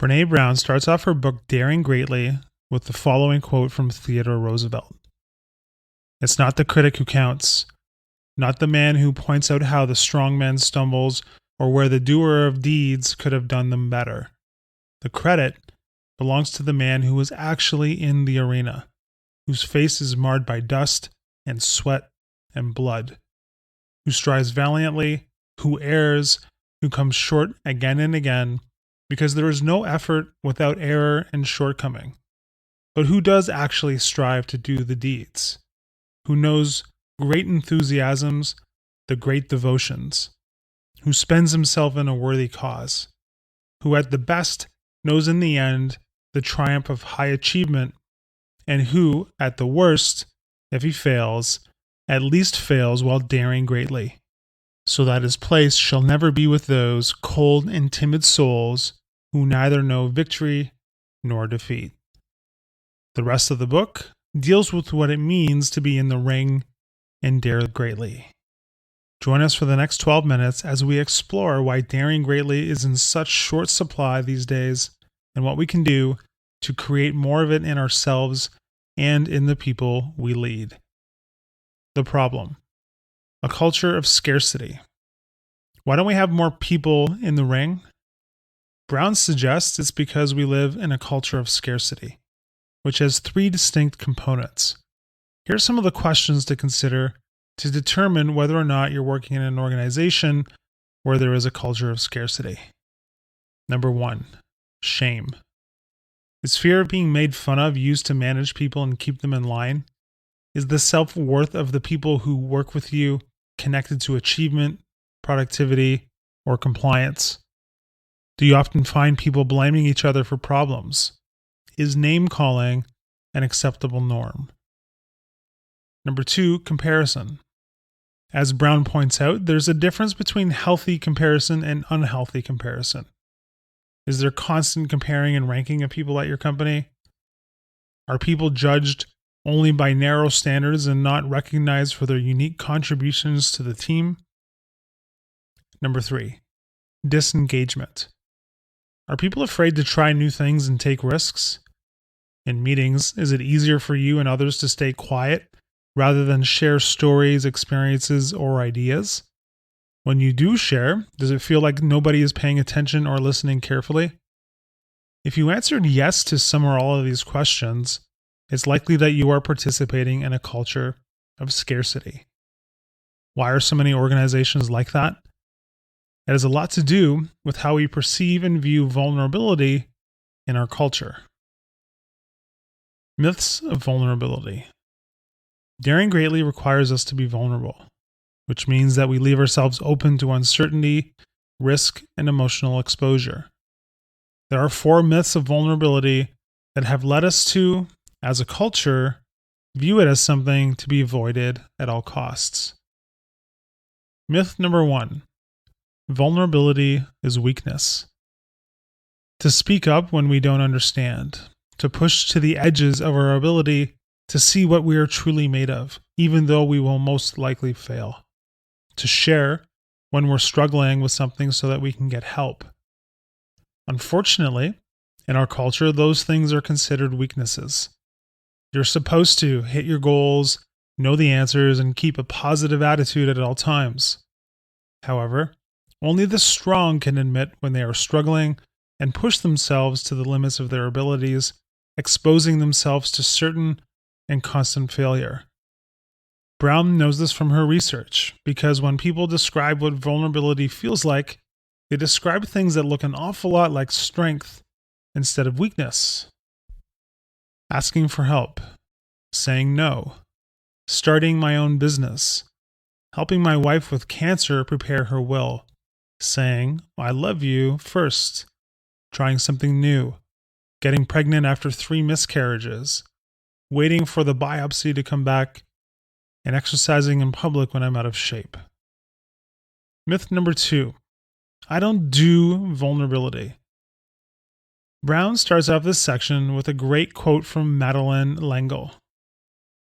Brené Brown starts off her book Daring Greatly with the following quote from Theodore Roosevelt. "It's not the critic who counts, not the man who points out how the strong man stumbles or where the doer of deeds could have done them better. The credit belongs to the man who is actually in the arena, whose face is marred by dust and sweat and blood, who strives valiantly, who errs, who comes short again and again, because there is no effort without error and shortcoming, but who does actually strive to do the deeds, who knows great enthusiasms, the great devotions, who spends himself in a worthy cause, who at the best knows in the end the triumph of high achievement, and who, at the worst, if he fails, at least fails while daring greatly, so that his place shall never be with those cold and timid souls who neither know victory nor defeat." The rest of the book deals with what it means to be in the ring and dare greatly. Join us for the next 12 minutes as we explore why daring greatly is in such short supply these days and what we can do to create more of it in ourselves and in the people we lead. The problem: a culture of scarcity. Why don't we have more people in the ring? Brown suggests it's because we live in a culture of scarcity, which has three distinct components. Here are some of the questions to consider to determine whether or not you're working in an organization where there is a culture of scarcity. Number 1, shame. Is fear of being made fun of used to manage people and keep them in line? Is the self-worth of the people who work with you connected to achievement, productivity, or compliance? Do you often find people blaming each other for problems? Is name-calling an acceptable norm? Number 2, comparison. As Brown points out, there's a difference between healthy comparison and unhealthy comparison. Is there constant comparing and ranking of people at your company? Are people judged only by narrow standards and not recognized for their unique contributions to the team? Number 3, disengagement. Are people afraid to try new things and take risks? In meetings, is it easier for you and others to stay quiet rather than share stories, experiences, or ideas? When you do share, does it feel like nobody is paying attention or listening carefully? If you answered yes to some or all of these questions, it's likely that you are participating in a culture of scarcity. Why are so many organizations like that? It has a lot to do with how we perceive and view vulnerability in our culture. Myths of vulnerability. Daring greatly requires us to be vulnerable, which means that we leave ourselves open to uncertainty, risk, and emotional exposure. There are 4 myths of vulnerability that have led us to, as a culture, view it as something to be avoided at all costs. Myth number 1. Vulnerability is weakness. To speak up when we don't understand, to push to the edges of our ability to see what we are truly made of, even though we will most likely fail. To share when we're struggling with something so that we can get help. Unfortunately, in our culture, those things are considered weaknesses. You're supposed to hit your goals, know the answers, and keep a positive attitude at all times. However, only the strong can admit when they are struggling and push themselves to the limits of their abilities, exposing themselves to certain and constant failure. Brown knows this from her research, because when people describe what vulnerability feels like, they describe things that look an awful lot like strength instead of weakness. Asking for help, saying no, starting my own business, helping my wife with cancer prepare her will, saying, "I love you" first, trying something new, getting pregnant after 3 miscarriages, waiting for the biopsy to come back, and exercising in public when I'm out of shape. Myth number 2. I don't do vulnerability. Brown starts off this section with a great quote from Madeleine L'Engle.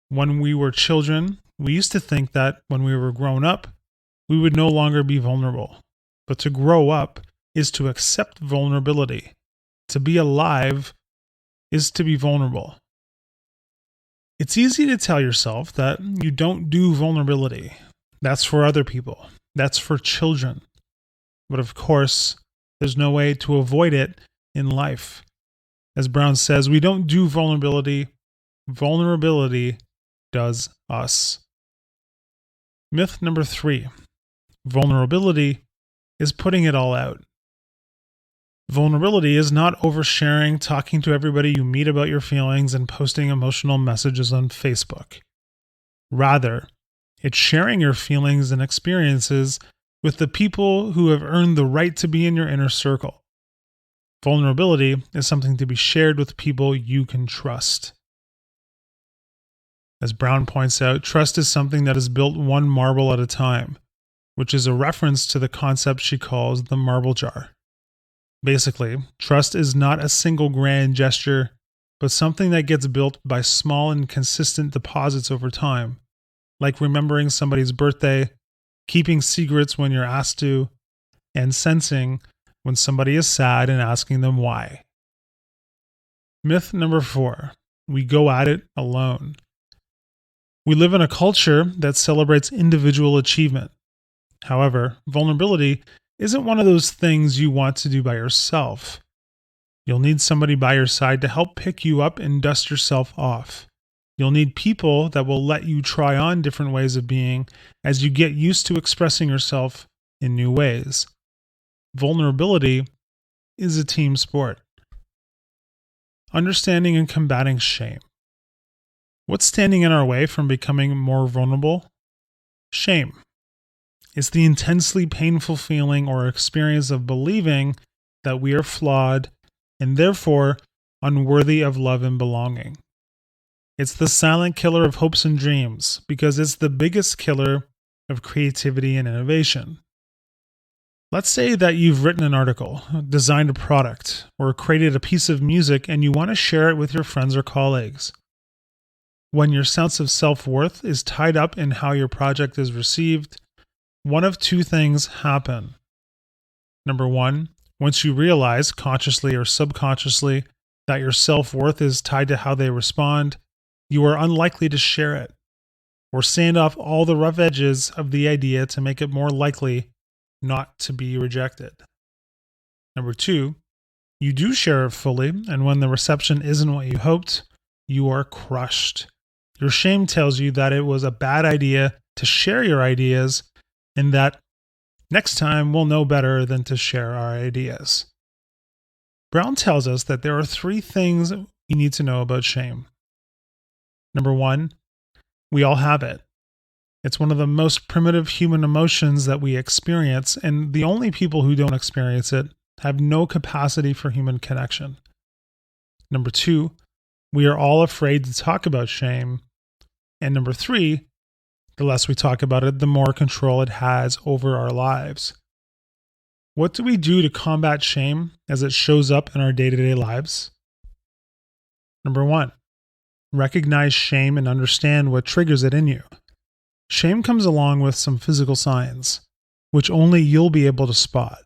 When we were children, we used to think that when we were grown up, we would no longer be vulnerable. But to grow up is to accept vulnerability, To be alive is to be vulnerable. It's easy to tell yourself that you don't do vulnerability. That's for other people. That's for children. But of course, there's no way to avoid it in life. As Brown says, we don't do vulnerability. Vulnerability does us. Myth number 3. Vulnerability is putting it all out. Vulnerability is not oversharing, talking to everybody you meet about your feelings, and posting emotional messages on Facebook. Rather, it's sharing your feelings and experiences with the people who have earned the right to be in your inner circle. Vulnerability is something to be shared with people you can trust. As Brown points out, trust is something that is built one marble at a time, which is a reference to the concept she calls the marble jar. Basically, trust is not a single grand gesture, but something that gets built by small and consistent deposits over time, like remembering somebody's birthday, keeping secrets when you're asked to, and sensing when somebody is sad and asking them why. Myth number 4. We go at it alone. We live in a culture that celebrates individual achievement. However, vulnerability isn't one of those things you want to do by yourself. You'll need somebody by your side to help pick you up and dust yourself off. You'll need people that will let you try on different ways of being as you get used to expressing yourself in new ways. Vulnerability is a team sport. Understanding and combating shame. What's standing in our way from becoming more vulnerable? Shame. It's the intensely painful feeling or experience of believing that we are flawed and therefore unworthy of love and belonging. It's the silent killer of hopes and dreams because it's the biggest killer of creativity and innovation. Let's say that you've written an article, designed a product, or created a piece of music and you want to share it with your friends or colleagues. When your sense of self-worth is tied up in how your project is received, one of two things happen. Number 1, once you realize, consciously or subconsciously, that your self-worth is tied to how they respond, you are unlikely to share it, or sand off all the rough edges of the idea to make it more likely not to be rejected. Number 2, you do share it fully, and when the reception isn't what you hoped, you are crushed. Your shame tells you that it was a bad idea to share your ideas, and that next time we'll know better than to share our ideas. Brown tells us that there are 3 things you need to know about shame. Number 1, we all have it. It's one of the most primitive human emotions that we experience, and the only people who don't experience it have no capacity for human connection. Number 2, we are all afraid to talk about shame. And number 3, the less we talk about it, the more control it has over our lives. What do we do to combat shame as it shows up in our day-to-day lives? Number 1, recognize shame and understand what triggers it in you. Shame comes along with some physical signs, which only you'll be able to spot.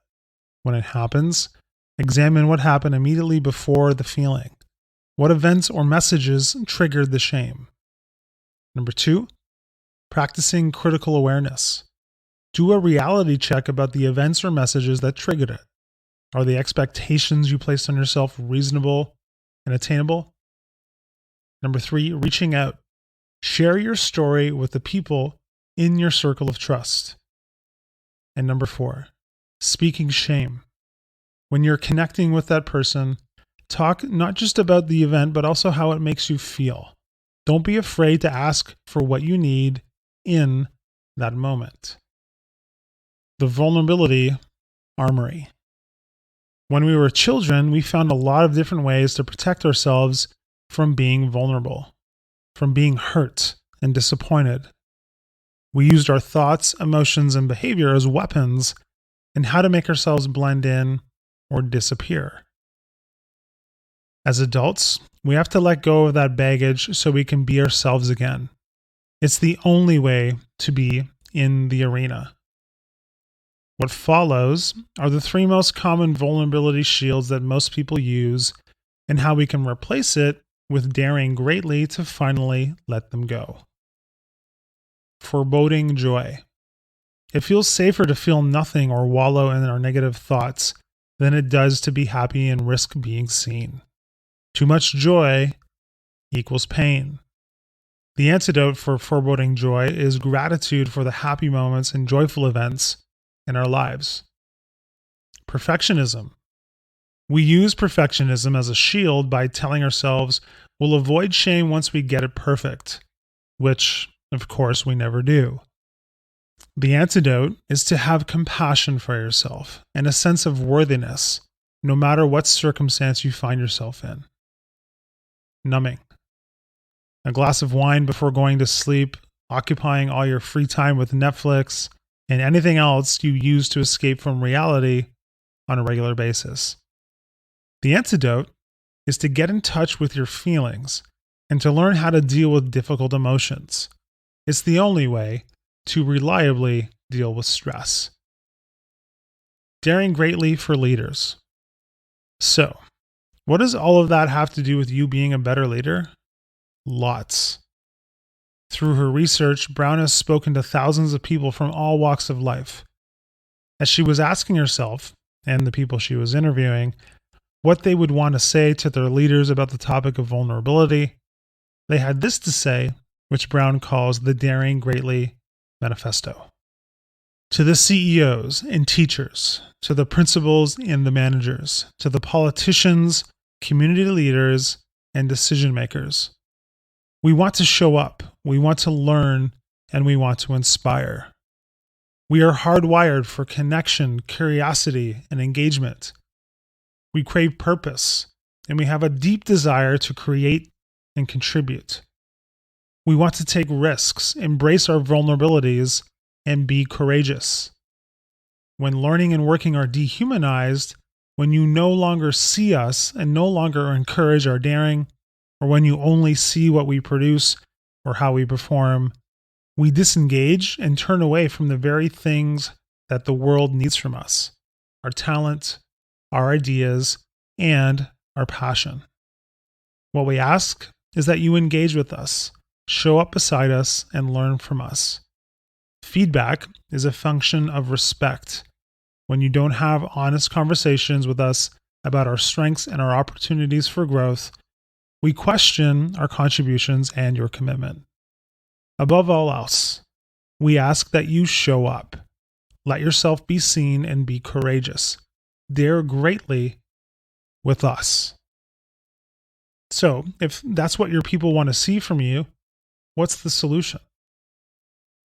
When it happens, examine what happened immediately before the feeling. What events or messages triggered the shame? Number 2, practicing critical awareness. Do a reality check about the events or messages that triggered it. Are the expectations you placed on yourself reasonable and attainable? Number 3, reaching out. Share your story with the people in your circle of trust. And number 4, speaking shame. When you're connecting with that person, talk not just about the event, but also how it makes you feel. Don't be afraid to ask for what you need in that moment. The vulnerability armory. When we were children, we found a lot of different ways to protect ourselves from being vulnerable, from being hurt and disappointed. We used our thoughts, emotions, and behavior as weapons in how to make ourselves blend in or disappear. As adults, we have to let go of that baggage so we can be ourselves again. It's the only way to be in the arena. What follows are the three most common vulnerability shields that most people use and how we can replace it with daring greatly to finally let them go. Foreboding joy. It feels safer to feel nothing or wallow in our negative thoughts than it does to be happy and risk being seen. Too much joy equals pain. The antidote for foreboding joy is gratitude for the happy moments and joyful events in our lives. Perfectionism. We use perfectionism as a shield by telling ourselves we'll avoid shame once we get it perfect, which, of course, we never do. The antidote is to have compassion for yourself and a sense of worthiness, no matter what circumstance you find yourself in. Numbing. A glass of wine before going to sleep, occupying all your free time with Netflix, and anything else you use to escape from reality on a regular basis. The antidote is to get in touch with your feelings and to learn how to deal with difficult emotions. It's the only way to reliably deal with stress. Daring greatly for leaders. So, what does all of that have to do with you being a better leader? Lots. Through her research, Brown has spoken to thousands of people from all walks of life. As she was asking herself, and the people she was interviewing, what they would want to say to their leaders about the topic of vulnerability, they had this to say, which Brown calls the Daring Greatly Manifesto. To the CEOs and teachers, to the principals and the managers, to the politicians, community leaders, and decision makers. We want to show up, we want to learn, and we want to inspire. We are hardwired for connection, curiosity, and engagement. We crave purpose, and we have a deep desire to create and contribute. We want to take risks, embrace our vulnerabilities, and be courageous. When learning and working are dehumanized, when you no longer see us and no longer encourage our daring, or when you only see what we produce or how we perform, we disengage and turn away from the very things that the world needs from us: our talent, our ideas, and our passion. What we ask is that you engage with us, show up beside us, and learn from us. Feedback is a function of respect. When you don't have honest conversations with us about our strengths and our opportunities for growth, we question our contributions and your commitment. Above all else, we ask that you show up. Let yourself be seen and be courageous. Dare greatly with us. So, if that's what your people want to see from you, what's the solution?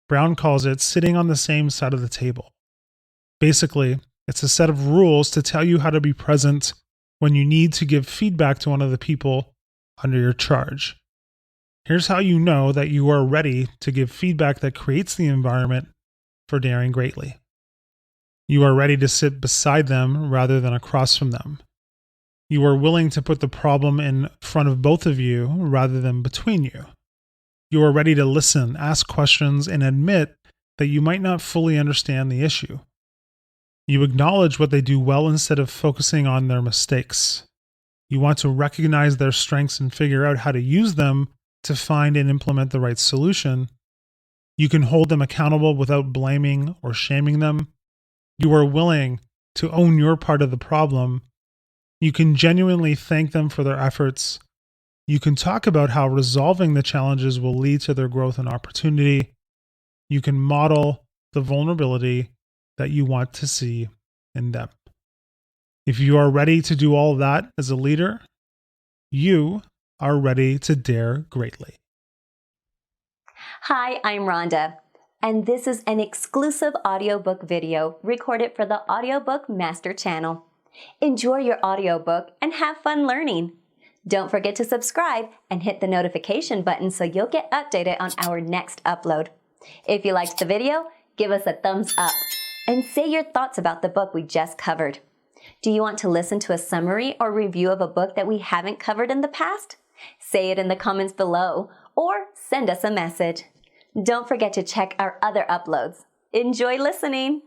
Brown calls it sitting on the same side of the table. Basically, it's a set of rules to tell you how to be present when you need to give feedback to one of the people under your charge. Here's how you know that you are ready to give feedback that creates the environment for daring greatly. You are ready to sit beside them rather than across from them. You are willing to put the problem in front of both of you rather than between you. You are ready to listen, ask questions, and admit that you might not fully understand the issue. You acknowledge what they do well instead of focusing on their mistakes. You want to recognize their strengths and figure out how to use them to find and implement the right solution. You can hold them accountable without blaming or shaming them. You are willing to own your part of the problem. You can genuinely thank them for their efforts. You can talk about how resolving the challenges will lead to their growth and opportunity. You can model the vulnerability that you want to see in them. If you are ready to do all that as a leader, you are ready to dare greatly. Hi, I'm Rhonda, and this is an exclusive audiobook video recorded for the Audiobook Master Channel. Enjoy your audiobook and have fun learning. Don't forget to subscribe and hit the notification button so you'll get updated on our next upload. If you liked the video, give us a thumbs up and say your thoughts about the book we just covered. Do you want to listen to a summary or review of a book that we haven't covered in the past? Say it in the comments below or send us a message. Don't forget to check our other uploads. Enjoy listening!